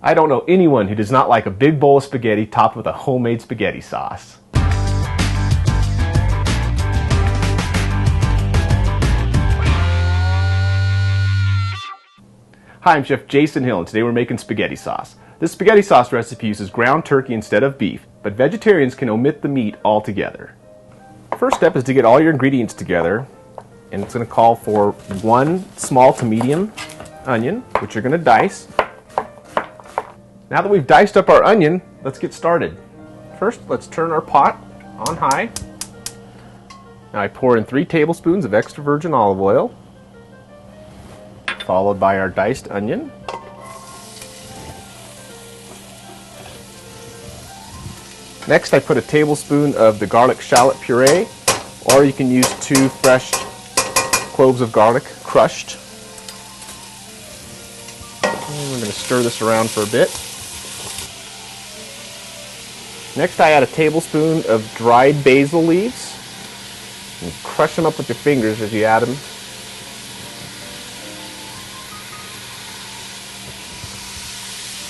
I don't know anyone who does not like a big bowl of spaghetti topped with a homemade spaghetti sauce. Hi, I'm Chef Jason Hill, and today we're making spaghetti sauce. This spaghetti sauce recipe uses ground turkey instead of beef, but vegetarians can omit the meat altogether. First step is to get all your ingredients together, and it's going to call for 1 small to medium onion, which you're going to dice. Now that we've diced up our onion, let's get started. First, let's turn our pot on high. Now I pour in 3 tablespoons of extra virgin olive oil, followed by our diced onion. Next, I put a tablespoon of the garlic-shallot puree, or you can use 2 fresh cloves of garlic crushed. And we're going to stir this around for a bit. Next, I add a tablespoon of dried basil leaves. And crush them up with your fingers as you add them.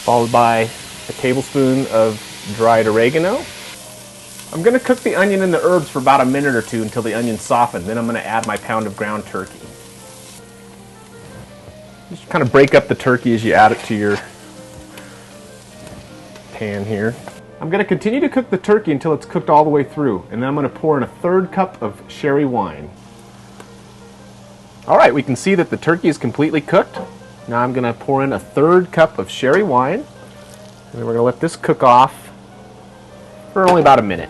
Followed by a tablespoon of dried oregano. I'm going to cook the onion and the herbs for about a minute or 2 until the onions soften. Then I'm going to add my pound of ground turkey. Just kind of break up the turkey as you add it to your pan here. I'm going to continue to cook the turkey until it's cooked all the way through, and then I'm going to pour in a 1/3 cup of sherry wine. Alright, we can see that the turkey is completely cooked. Now I'm going to pour in a 1/3 cup of sherry wine, and then we're going to let this cook off for only about a minute.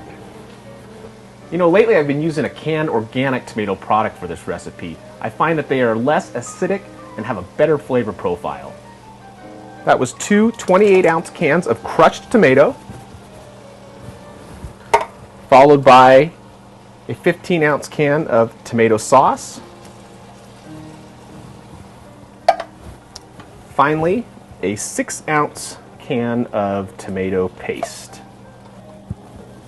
You know, lately I've been using a canned organic tomato product for this recipe. I find that they are less acidic and have a better flavor profile. That was 2 28-ounce cans of crushed tomato, followed by a 15-ounce can of tomato sauce. Finally, a 6-ounce can of tomato paste.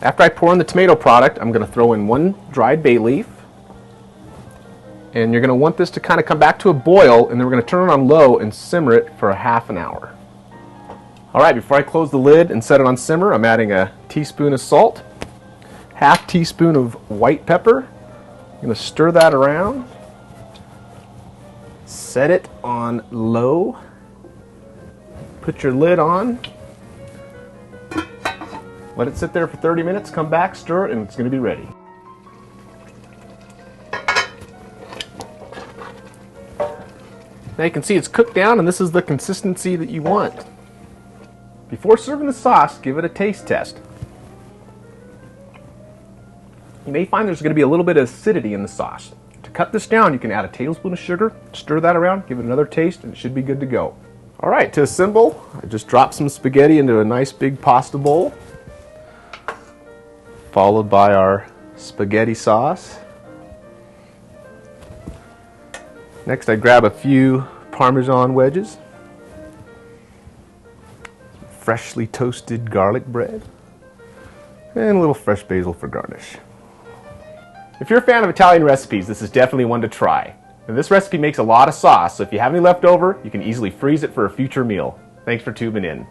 After I pour in the tomato product, I'm going to throw in 1 dried bay leaf. And you're going to want this to kind of come back to a boil, and then we're going to turn it on low and simmer it for a ½ hour. Alright, before I close the lid and set it on simmer, I'm adding a teaspoon of salt, ½ teaspoon of white pepper. I'm going to stir that around. Set it on low. Put your lid on. Let it sit there for 30 minutes, come back, stir it, and it's going to be ready. Now you can see it's cooked down, and this is the consistency that you want. Before serving the sauce, give it a taste test. You may find there's going to be a little bit of acidity in the sauce. To cut this down, you can add a tablespoon of sugar, stir that around, give it another taste, and it should be good to go. Alright, to assemble, I just dropped some spaghetti into a nice big pasta bowl, followed by our spaghetti sauce. Next, I grab a few Parmesan wedges, freshly toasted garlic bread, and a little fresh basil for garnish. If you're a fan of Italian recipes, this is definitely one to try. And this recipe makes a lot of sauce, so if you have any left over, you can easily freeze it for a future meal. Thanks for tuning in.